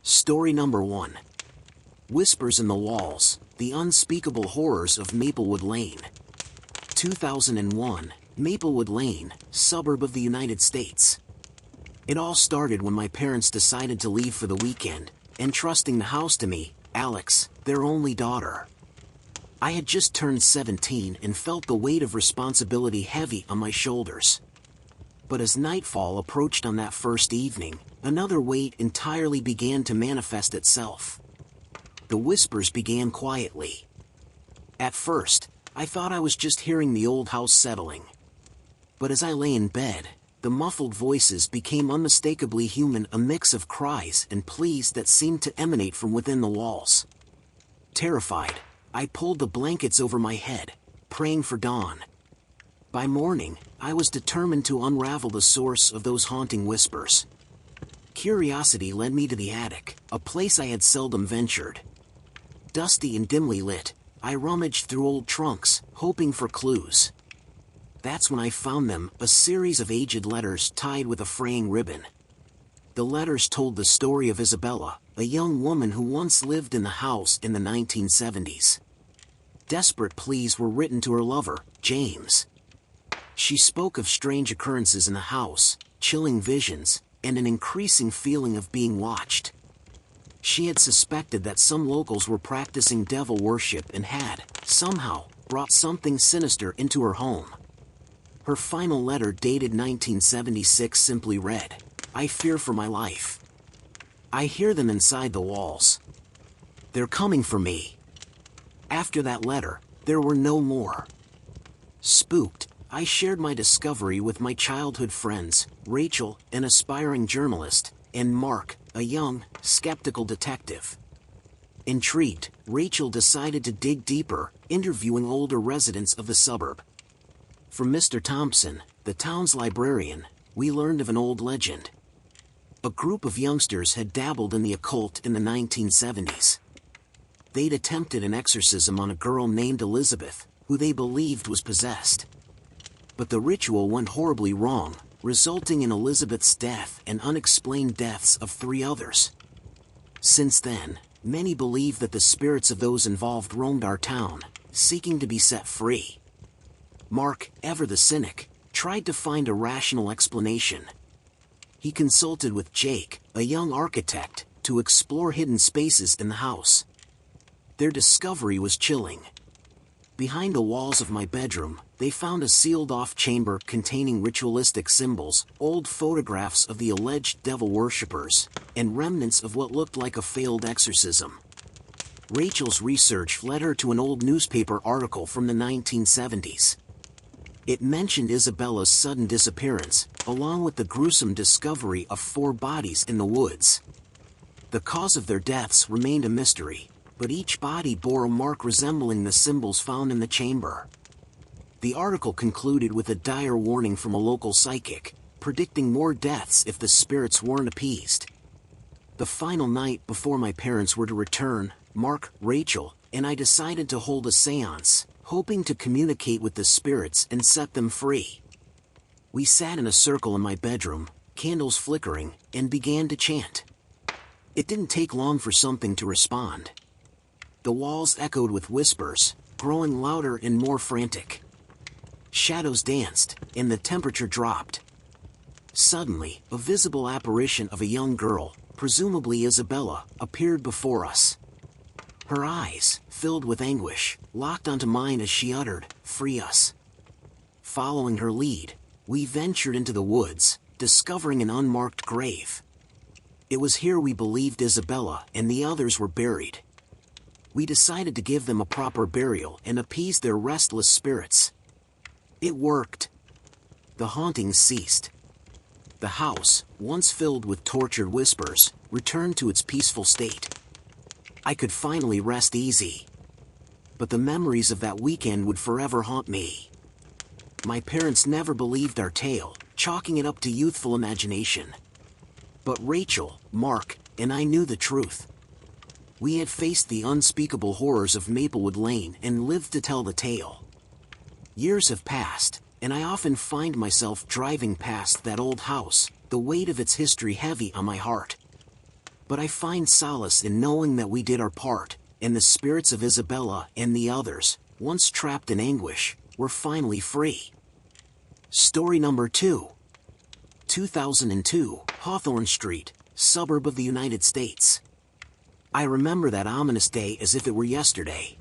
Story number 1. Whispers in the Walls, The Unspeakable Horrors of Maplewood Lane. 2001, Maplewood Lane, suburb of the United States. It all started when my parents decided to leave for the weekend, entrusting the house to me, Alex, their only daughter. I had just turned 17 and felt the weight of responsibility heavy on my shoulders. But as nightfall approached on that first evening, another weight entirely began to manifest itself. The whispers began quietly. At first, I thought I was just hearing the old house settling. But as I lay in bed, the muffled voices became unmistakably human, a mix of cries and pleas that seemed to emanate from within the walls. Terrified, I pulled the blankets over my head, praying for dawn. By morning, I was determined to unravel the source of those haunting whispers. Curiosity led me to the attic, a place I had seldom ventured. Dusty and dimly lit, I rummaged through old trunks, hoping for clues. That's when I found them, a series of aged letters tied with a fraying ribbon. The letters told the story of Isabella, a young woman who once lived in the house in the 1970s. Desperate pleas were written to her lover, James. She spoke of strange occurrences in the house, chilling visions, and an increasing feeling of being watched. She had suspected that some locals were practicing devil worship and had, somehow, brought something sinister into her home. Her final letter, dated 1976, simply read, "I fear for my life. I hear them inside the walls. They're coming for me." After that letter, there were no more. Spooked, I shared my discovery with my childhood friends, Rachel, an aspiring journalist, and Mark, a young, skeptical detective. Intrigued, Rachel decided to dig deeper, interviewing older residents of the suburb. From Mr. Thompson, the town's librarian, we learned of an old legend. A group of youngsters had dabbled in the occult in the 1970s. They'd attempted an exorcism on a girl named Elizabeth, who they believed was possessed. But the ritual went horribly wrong, resulting in Elizabeth's death and unexplained deaths of 3 others. Since then, many believe that the spirits of those involved roamed our town, seeking to be set free. Mark, ever the cynic, tried to find a rational explanation. He consulted with Jake, a young architect, to explore hidden spaces in the house. Their discovery was chilling. Behind the walls of my bedroom, they found a sealed-off chamber containing ritualistic symbols, old photographs of the alleged devil worshippers, and remnants of what looked like a failed exorcism. Rachel's research led her to an old newspaper article from the 1970s. It mentioned Isabella's sudden disappearance, along with the gruesome discovery of 4 bodies in the woods. The cause of their deaths remained a mystery, but each body bore a mark resembling the symbols found in the chamber. The article concluded with a dire warning from a local psychic, predicting more deaths if the spirits weren't appeased. The final night before my parents were to return, Mark, Rachel, and I decided to hold a séance, hoping to communicate with the spirits and set them free. We sat in a circle in my bedroom, candles flickering, and began to chant. It didn't take long for something to respond. The walls echoed with whispers, growing louder and more frantic. Shadows danced, and the temperature dropped. Suddenly, a visible apparition of a young girl, presumably Isabella, appeared before us. Her eyes, filled with anguish, locked onto mine as she uttered, "Free us." Following her lead, we ventured into the woods, discovering an unmarked grave. It was here we believed Isabella and the others were buried. We decided to give them a proper burial and appease their restless spirits. It worked. The hauntings ceased. The house, once filled with tortured whispers, returned to its peaceful state. I could finally rest easy. But the memories of that weekend would forever haunt me. My parents never believed our tale, chalking it up to youthful imagination. But Rachel, Mark, and I knew the truth. We had faced the unspeakable horrors of Maplewood Lane and lived to tell the tale. Years have passed, and I often find myself driving past that old house, the weight of its history heavy on my heart. But I find solace in knowing that we did our part, and the spirits of Isabella and the others, once trapped in anguish, were finally free. Story number 2. 2002, Hawthorne Street, suburb of the United States. I remember that ominous day as if it were yesterday.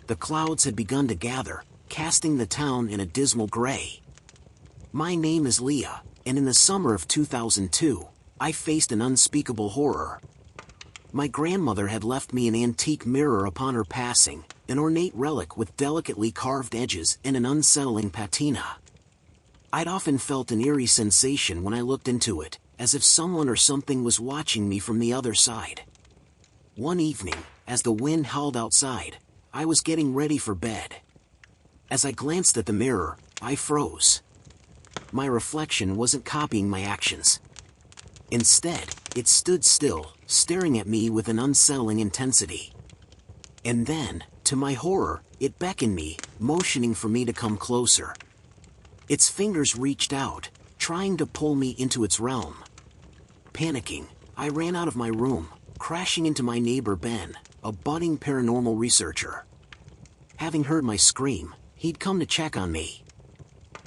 The clouds had begun to gather, casting the town in a dismal gray. My name is Leah, and in the summer of 2002, I faced an unspeakable horror. My grandmother had left me an antique mirror upon her passing, an ornate relic with delicately carved edges and an unsettling patina. I'd often felt an eerie sensation when I looked into it, as if someone or something was watching me from the other side. One evening, as the wind howled outside, I was getting ready for bed. As I glanced at the mirror, I froze. My reflection wasn't copying my actions. Instead, it stood still, staring at me with an unsettling intensity. And then, to my horror, it beckoned me, motioning for me to come closer. Its fingers reached out, trying to pull me into its realm. Panicking, I ran out of my room, crashing into my neighbor Ben, a budding paranormal researcher. Having heard my scream, he'd come to check on me.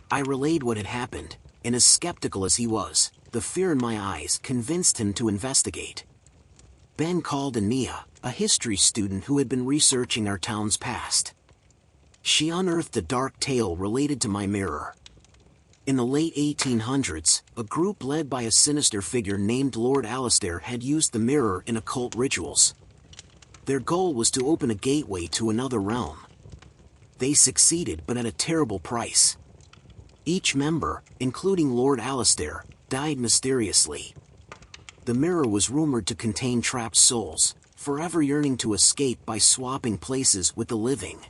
I relayed what had happened, and as skeptical as he was, the fear in my eyes convinced him to investigate. Ben called in Mia, a history student who had been researching our town's past. She unearthed a dark tale related to my mirror. In the late 1800s, a group led by a sinister figure named Lord Alistair had used the mirror in occult rituals. Their goal was to open a gateway to another realm. They succeeded, but at a terrible price. Each member, including Lord Alistair, died mysteriously. The mirror was rumored to contain trapped souls, forever yearning to escape by swapping places with the living.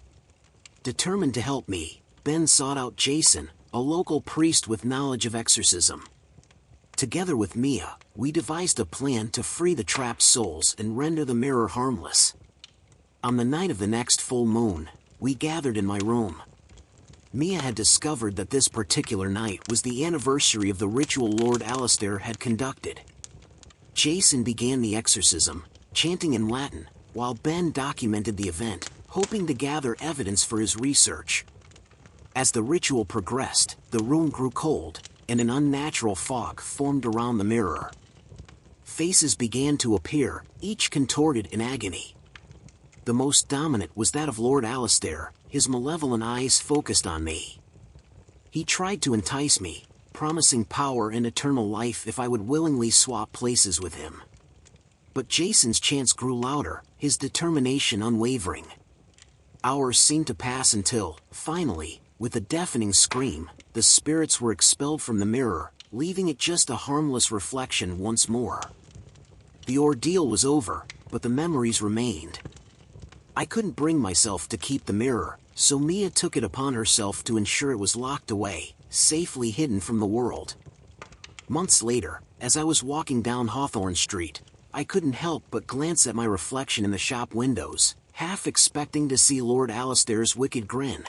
Determined to help me, Ben sought out Jason, a local priest with knowledge of exorcism. Together with Mia, we devised a plan to free the trapped souls and render the mirror harmless. On the night of the next full moon, we gathered in my room. Mia had discovered that this particular night was the anniversary of the ritual Lord Alistair had conducted. Jason began the exorcism, chanting in Latin, while Ben documented the event, hoping to gather evidence for his research. As the ritual progressed, the room grew cold, and an unnatural fog formed around the mirror. Faces began to appear, each contorted in agony. The most dominant was that of Lord Alistair, his malevolent eyes focused on me. He tried to entice me, promising power and eternal life if I would willingly swap places with him. But Jason's chants grew louder, his determination unwavering. Hours seemed to pass until, finally, with a deafening scream, the spirits were expelled from the mirror, leaving it just a harmless reflection once more. The ordeal was over, but the memories remained. I couldn't bring myself to keep the mirror, so Mia took it upon herself to ensure it was locked away, safely hidden from the world. Months later, as I was walking down Hawthorne Street, I couldn't help but glance at my reflection in the shop windows, half expecting to see Lord Alistair's wicked grin.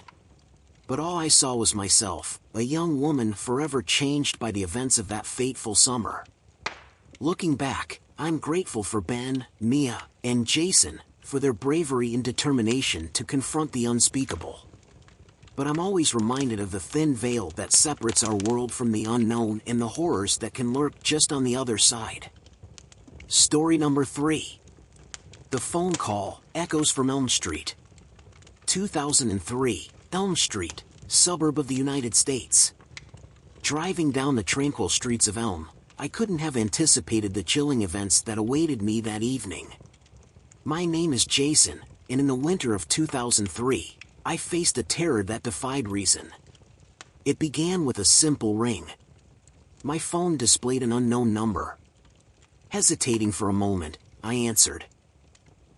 But all I saw was myself, a young woman forever changed by the events of that fateful summer. Looking back, I'm grateful for Ben, Mia, and Jason, for their bravery and determination to confront the unspeakable. But I'm always reminded of the thin veil that separates our world from the unknown and the horrors that can lurk just on the other side. Story number 3. The phone call echoes from Elm Street. 2003, Elm Street, suburb of the United States. Driving down the tranquil streets of Elm, I couldn't have anticipated the chilling events that awaited me that evening. My name is Jason, and in the winter of 2003, I faced a terror that defied reason. It began with a simple ring. My phone displayed an unknown number. Hesitating for a moment, I answered.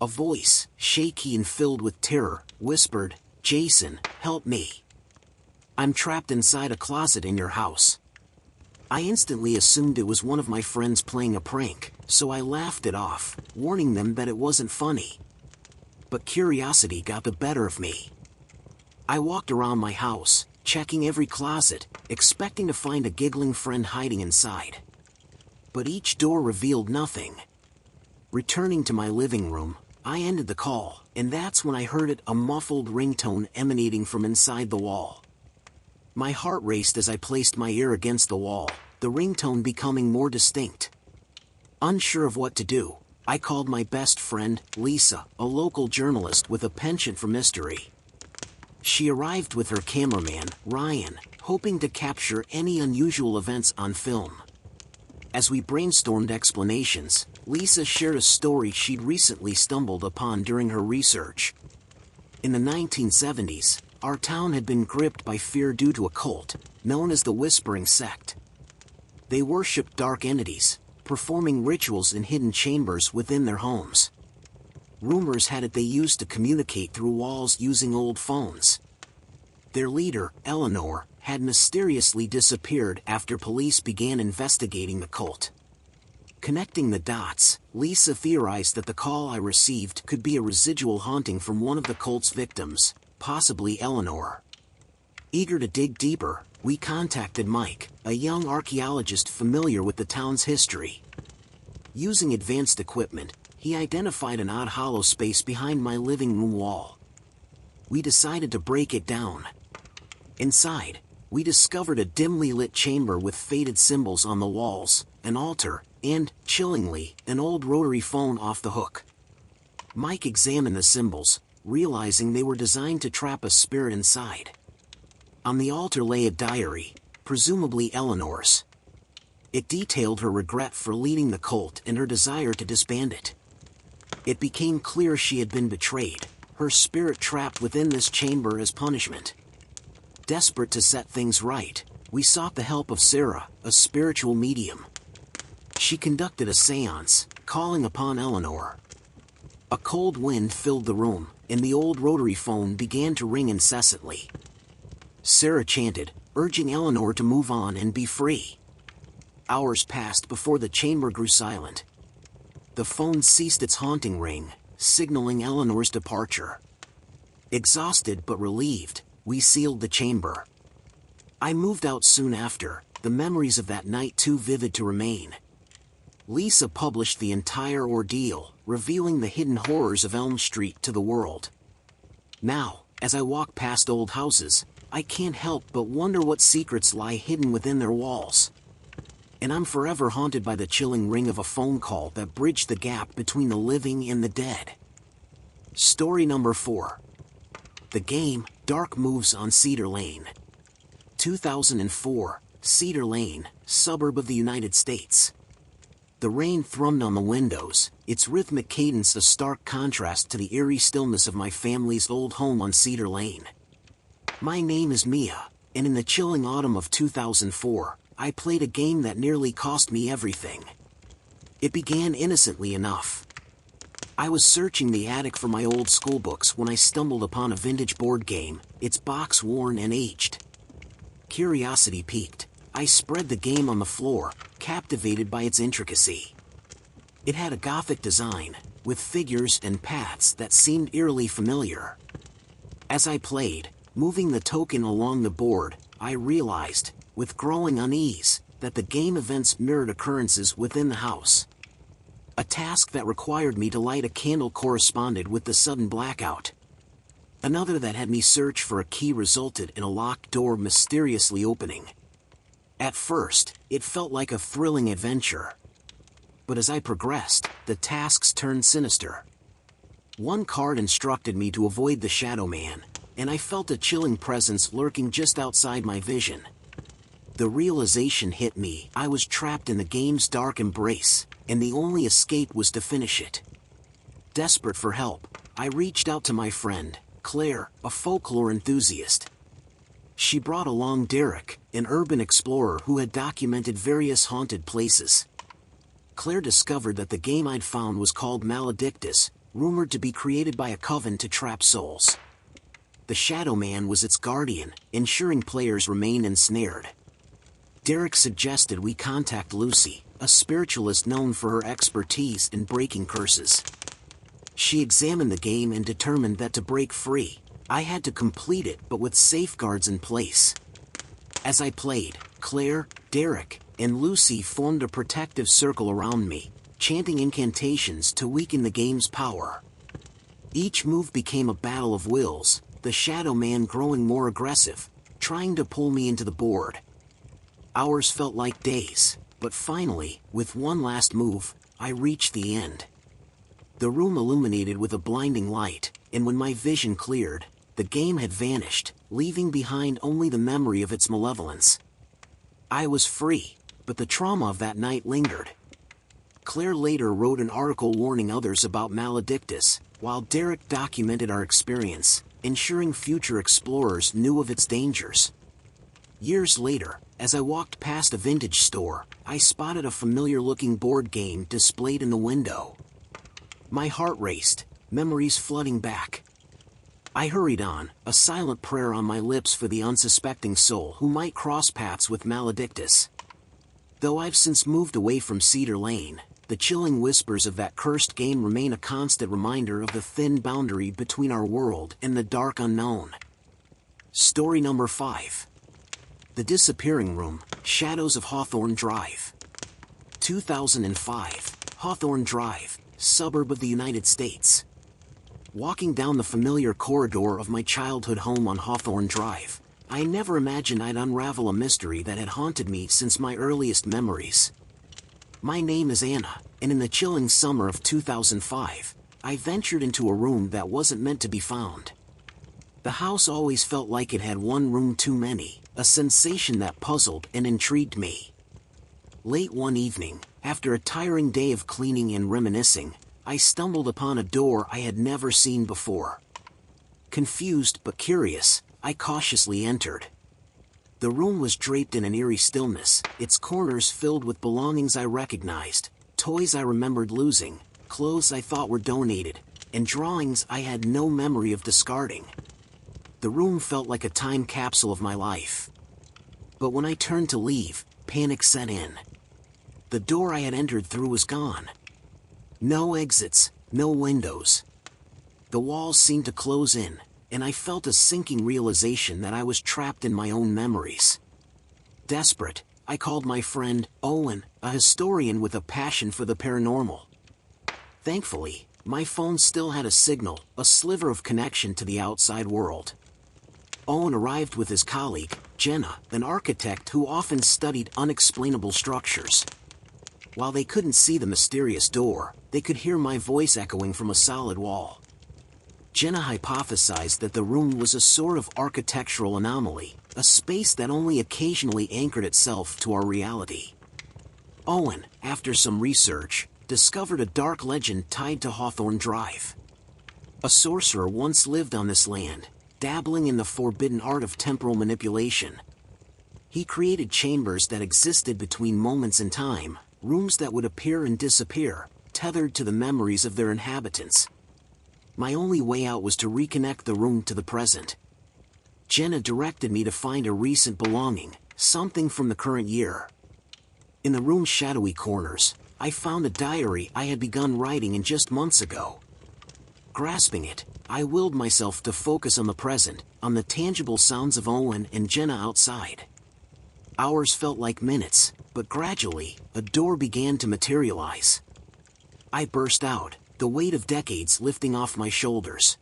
A voice, shaky and filled with terror, whispered, "Jason, help me. I'm trapped inside a closet in your house." I instantly assumed it was one of my friends playing a prank, so I laughed it off, warning them that it wasn't funny. But curiosity got the better of me. I walked around my house, checking every closet, expecting to find a giggling friend hiding inside. But each door revealed nothing. Returning to my living room, I ended the call, and that's when I heard it, a muffled ringtone emanating from inside the wall. My heart raced as I placed my ear against the wall, the ringtone becoming more distinct. Unsure of what to do, I called my best friend, Lisa, a local journalist with a penchant for mystery. She arrived with her cameraman, Ryan, hoping to capture any unusual events on film. As we brainstormed explanations, Lisa shared a story she'd recently stumbled upon during her research. In the 1970s, our town had been gripped by fear due to a cult, known as the Whispering Sect. They worshipped dark entities, performing rituals in hidden chambers within their homes. Rumors had it they used to communicate through walls using old phones. Their leader, Eleanor, had mysteriously disappeared after police began investigating the cult. Connecting the dots, Lisa theorized that the call I received could be a residual haunting from one of the cult's victims, possibly Eleanor. Eager to dig deeper, we contacted Mike, a young archaeologist familiar with the town's history. Using advanced equipment, he identified an odd hollow space behind my living room wall. We decided to break it down. Inside, we discovered a dimly lit chamber with faded symbols on the walls, an altar, and, chillingly, an old rotary phone off the hook. Mike examined the symbols, realizing they were designed to trap a spirit inside. On the altar lay a diary, presumably Eleanor's. It detailed her regret for leading the cult and her desire to disband it. It became clear she had been betrayed, her spirit trapped within this chamber as punishment. Desperate to set things right, we sought the help of Sarah, a spiritual medium. She conducted a seance, calling upon Eleanor. A cold wind filled the room, and the old rotary phone began to ring incessantly. Sarah chanted, urging Eleanor to move on and be free. Hours passed before the chamber grew silent. The phone ceased its haunting ring, signaling Eleanor's departure. Exhausted but relieved, we sealed the chamber. I moved out soon after, the memories of that night too vivid to remain. Lisa published the entire ordeal, revealing the hidden horrors of Elm Street to the world. Now, as I walk past old houses, I can't help but wonder what secrets lie hidden within their walls. And I'm forever haunted by the chilling ring of a phone call that bridged the gap between the living and the dead. Story number 4. The game, Dark Moves on Cedar Lane. 2004, Cedar Lane, suburb of the United States. The rain thrummed on the windows, its rhythmic cadence a stark contrast to the eerie stillness of my family's old home on Cedar Lane. My name is Mia, and in the chilling autumn of 2004, I played a game that nearly cost me everything. It began innocently enough. I was searching the attic for my old schoolbooks when I stumbled upon a vintage board game, its box worn and aged. Curiosity piqued, I spread the game on the floor, captivated by its intricacy. It had a Gothic design, with figures and paths that seemed eerily familiar. As I played, moving the token along the board, I realized, with growing unease, that the game events mirrored occurrences within the house. A task that required me to light a candle corresponded with the sudden blackout. Another that had me search for a key resulted in a locked door mysteriously opening. At first, it felt like a thrilling adventure. But as I progressed, the tasks turned sinister. One card instructed me to avoid the Shadow Man, and I felt a chilling presence lurking just outside my vision. The realization hit me, I was trapped in the game's dark embrace, and the only escape was to finish it. Desperate for help, I reached out to my friend, Claire, a folklore enthusiast. She brought along Derek, an urban explorer who had documented various haunted places. Claire discovered that the game I'd found was called Maledictus, rumored to be created by a coven to trap souls. The Shadow Man was its guardian, ensuring players remained ensnared. Derek suggested we contact Lucy, a spiritualist known for her expertise in breaking curses. She examined the game and determined that to break free, I had to complete it but with safeguards in place. As I played, Claire, Derek, and Lucy formed a protective circle around me, chanting incantations to weaken the game's power. Each move became a battle of wills, the Shadow Man growing more aggressive, trying to pull me into the board. Hours felt like days, but finally, with one last move, I reached the end. The room illuminated with a blinding light, and when my vision cleared, the game had vanished, leaving behind only the memory of its malevolence. I was free, but the trauma of that night lingered. Claire later wrote an article warning others about Maledictus, while Derek documented our experience, ensuring future explorers knew of its dangers. Years later, as I walked past a vintage store, I spotted a familiar-looking board game displayed in the window. My heart raced, memories flooding back. I hurried on, a silent prayer on my lips for the unsuspecting soul who might cross paths with Maledictus. Though I've since moved away from Cedar Lane, the chilling whispers of that cursed game remain a constant reminder of the thin boundary between our world and the dark unknown. Story number 5. The Disappearing Room, Shadows of Hawthorne Drive. 2005, Hawthorne Drive, suburb of the United States. Walking down the familiar corridor of my childhood home on Hawthorne Drive, I never imagined I'd unravel a mystery that had haunted me since my earliest memories. My name is Anna, and in the chilling summer of 2005, I ventured into a room that wasn't meant to be found. The house always felt like it had one room too many, a sensation that puzzled and intrigued me. Late one evening, after a tiring day of cleaning and reminiscing, I stumbled upon a door I had never seen before. Confused but curious, I cautiously entered. The room was draped in an eerie stillness, its corners filled with belongings I recognized, toys I remembered losing, clothes I thought were donated, and drawings I had no memory of discarding. The room felt like a time capsule of my life. But when I turned to leave, panic set in. The door I had entered through was gone. No exits, no windows. The walls seemed to close in, and I felt a sinking realization that I was trapped in my own memories. Desperate, I called my friend, Owen, a historian with a passion for the paranormal. Thankfully, my phone still had a signal, a sliver of connection to the outside world. Owen arrived with his colleague, Jenna, an architect who often studied unexplainable structures. While they couldn't see the mysterious door, they could hear my voice echoing from a solid wall. Jenna hypothesized that the room was a sort of architectural anomaly, a space that only occasionally anchored itself to our reality. Owen, after some research, discovered a dark legend tied to Hawthorne Drive. A sorcerer once lived on this land, dabbling in the forbidden art of temporal manipulation. He created chambers that existed between moments in time, rooms that would appear and disappear, tethered to the memories of their inhabitants. My only way out was to reconnect the room to the present. Jenna directed me to find a recent belonging, something from the current year. In the room's shadowy corners, I found a diary I had begun writing in just months ago. Grasping it, I willed myself to focus on the present, on the tangible sounds of Owen and Jenna outside. Hours felt like minutes, but gradually, a door began to materialize. I burst out, the weight of decades lifting off my shoulders.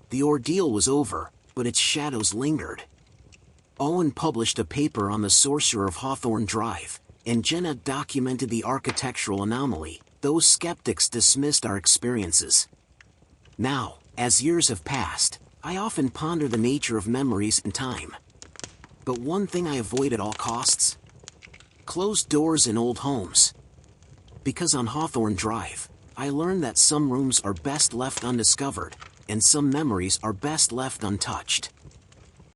The ordeal was over, but its shadows lingered. Owen published a paper on the sorcerer of Hawthorne Drive, and Jenna documented the architectural anomaly. Those skeptics dismissed our experiences. Now, as years have passed, I often ponder the nature of memories and time. But one thing I avoid at all costs: closed doors in old homes. Because on Hawthorne Drive, I learned that some rooms are best left undiscovered, and some memories are best left untouched.